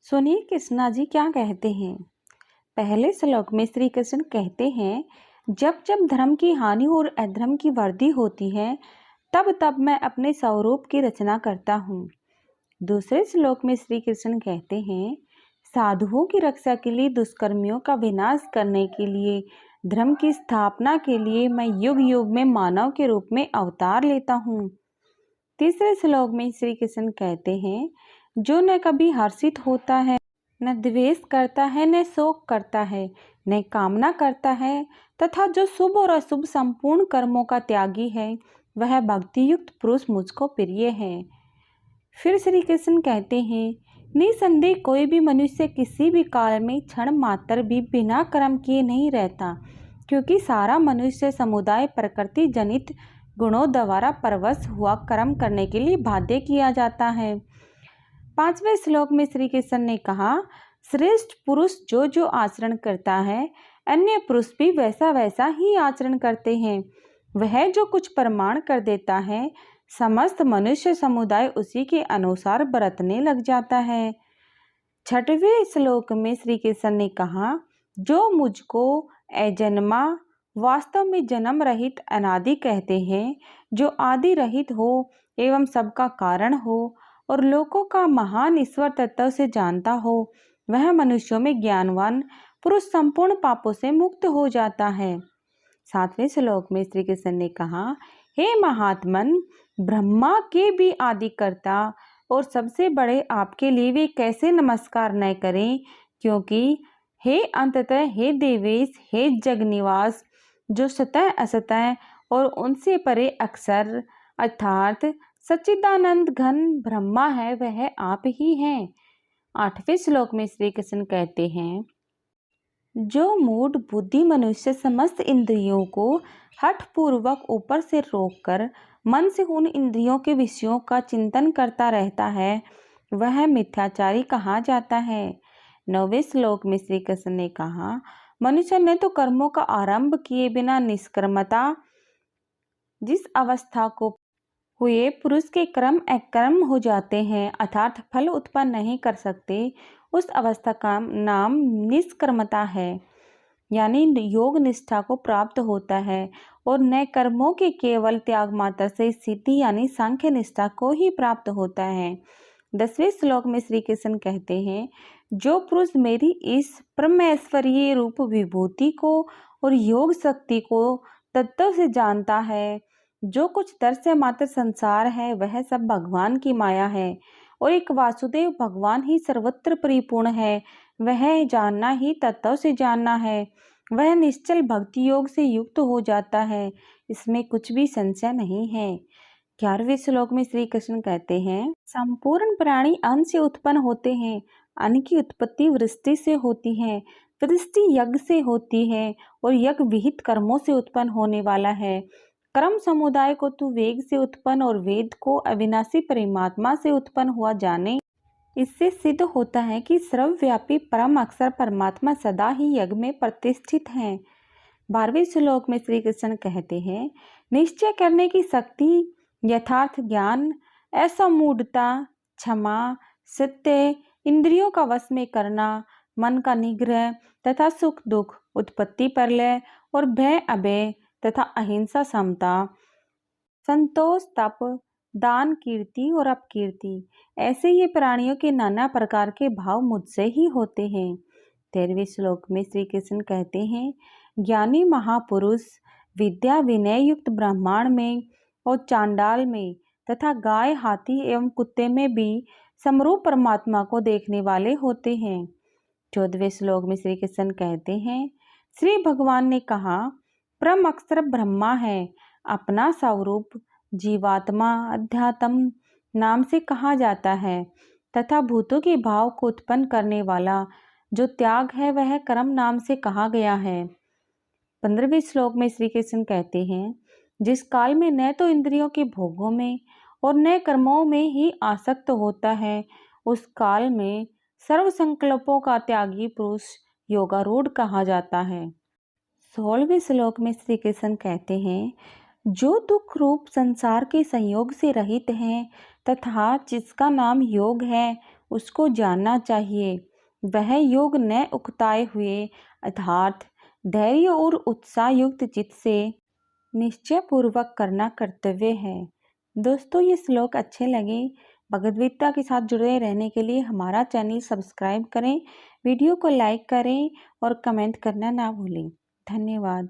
सुनिए कृष्णा जी क्या कहते हैं। पहले श्लोक में श्री कृष्ण कहते हैं, जब जब धर्म की हानि और अधर्म की वृद्धि होती है तब तब मैं अपने स्वरूप की रचना करता हूँ। दूसरे श्लोक में श्री कृष्ण कहते हैं, साधुओं की रक्षा के लिए, दुष्कर्मियों का विनाश करने के लिए, धर्म की स्थापना के लिए मैं युग युग में मानव के रूप में अवतार लेता हूँ। तीसरे श्लोक में श्री कृष्ण कहते हैं, जो न कभी हर्षित होता है, न द्वेष करता है, न शोक करता है, न कामना करता है, तथा जो शुभ और अशुभ संपूर्ण कर्मों का त्यागी है, वह भक्ति युक्त पुरुष मुझको प्रिय है। फिर श्री कृष्ण कहते हैं, निसंदेह कोई भी मनुष्य किसी भी काल में क्षण मात्र भी बिना कर्म किए नहीं रहता, क्योंकि सारा मनुष्य समुदाय प्रकृति जनित गुणों द्वारा परवश हुआ कर्म करने के लिए बाध्य किया जाता है। पांचवें श्लोक में श्री कृष्ण ने कहा, श्रेष्ठ पुरुष जो जो आचरण करता है, अन्य पुरुष भी वैसा वैसा ही आचरण करते हैं। वह जो कुछ प्रमाण कर देता है, समस्त मनुष्य समुदाय उसी के अनुसार बरतने लग जाता है। छठवें श्लोक में श्री कृष्ण ने कहा, जो मुझको अजन्मा, वास्तव में जन्म रहित अनादि कहते हैं, जो आदि रहित हो एवं सबका कारण हो और लोकों का महान ईश्वर तत्व से जानता हो, वह मनुष्यों में ज्ञानवान पुरुष संपूर्ण पापों से मुक्त हो जाता है। सातवें श्लोक में श्री कृष्ण ने कहा, हे महात्मन, ब्रह्मा के भी आदि कर्ता और सबसे बड़े आपके लिए वे कैसे नमस्कार न करें, क्योंकि हे अंततः, हे देवेश, हे जगनिवास, जो सतह असतह और उनसे परे अक्षर अर्थात सच्चिदानंद घन ब्रह्मा है, वह आप ही हैं। आठवें श्लोक में श्री कृष्ण कहते हैं, जो मूढ़ बुद्धि मनुष्य समस्त इंद्रियों को हठपूर्वक ऊपर से रोककर मन से उन इंद्रियों के विषयों का चिंतन करता रहता है, वह मिथ्याचारी कहा जाता है। नौवें श्लोक में श्री कृष्ण ने कहा, मनुष्य ने तो कर्मों का आरंभ किए बिना निष्कर्मता, जिस अवस्था को हुए पुरुष के कर्म अकर्म हो जाते हैं अर्थात फल उत्पन्न नहीं कर सकते, उस अवस्था का नाम निष्कर्मता है, यानी योग निष्ठा को प्राप्त होता है और न कर्मों के केवल त्याग मात्र से सिद्धि यानी सांख्य निष्ठा को ही प्राप्त होता है। 10वें श्लोक में श्री कृष्ण कहते हैं, जो पुरुष मेरी इस परमेश्वरीय रूप विभूति को और योग शक्ति को तत्व से जानता है, जो कुछ दृश्य मात्र संसार है वह सब भगवान की माया है और एक वासुदेव भगवान ही सर्वत्र परिपूर्ण है, वह जानना ही तत्व से जानना है, वह निश्चल भक्ति योग से युक्त हो जाता है, इसमें कुछ भी संशय नहीं है। 11वें श्लोक में श्री कृष्ण कहते हैं, संपूर्ण प्राणी अन्न से उत्पन्न होते हैं, अन्न की उत्पत्ति वृष्टि से होती है, वृष्टि यज्ञ से होती है और यज्ञ विहित कर्मों से उत्पन्न होने वाला है। कर्म समुदाय को तू वेग से उत्पन्न और वेद को अविनाशी परमात्मा से उत्पन्न हुआ जाने। इससे सिद्ध होता है कि सर्वव्यापी परम अक्षर परमात्मा सदा ही यज्ञ में प्रतिष्ठित हैं। 12वें श्लोक में श्री कृष्ण कहते हैं, निश्चय करने की शक्ति, यथार्थ ज्ञान, असमूढ़ता, क्षमा, सत्य, इंद्रियों का वश में करना, मन का निग्रह तथा सुख दुख, उत्पत्ति प्रलय और भय अभय तथा अहिंसा, समता, संतोष, तप, दान, कीर्ति और अपकीर्ति, ऐसे ये प्राणियों के नाना प्रकार के भाव मुझसे ही होते हैं। 13वें श्लोक में श्री कृष्ण कहते हैं, ज्ञानी महापुरुष विद्या विनय युक्त ब्राह्मण में और चांडाल में तथा गाय, हाथी एवं कुत्ते में भी समरूप परमात्मा को देखने वाले होते हैं। 14वें श्लोक में श्री कृष्ण कहते हैं, श्री भगवान ने कहा, परम अक्षर ब्रह्मा है, अपना स्वरूप जीवात्मा अध्यात्म नाम से कहा जाता है तथा भूतों के भाव को उत्पन्न करने वाला जो त्याग है वह कर्म नाम से कहा गया है। 15वें श्लोक में श्री कृष्ण कहते हैं, जिस काल में न तो इंद्रियों के भोगों में और न कर्मों में ही आसक्त होता है, उस काल में सर्व संकल्पों का त्यागी पुरुष योगारूढ़ कहा जाता है। 16वें श्लोक में श्री कृष्ण कहते हैं, जो दुख रूप संसार के संयोग से रहित हैं तथा जिसका नाम योग है, उसको जानना चाहिए। वह योग न उकताए हुए अर्थात धैर्य और उत्साह युक्त चित्त से निश्चय पूर्वक करना कर्तव्य है। दोस्तों, ये श्लोक अच्छे लगे भगवद गीता के साथ जुड़े रहने के लिए हमारा चैनल सब्सक्राइब करें, वीडियो को लाइक करें और कमेंट करना ना भूलें। धन्यवाद।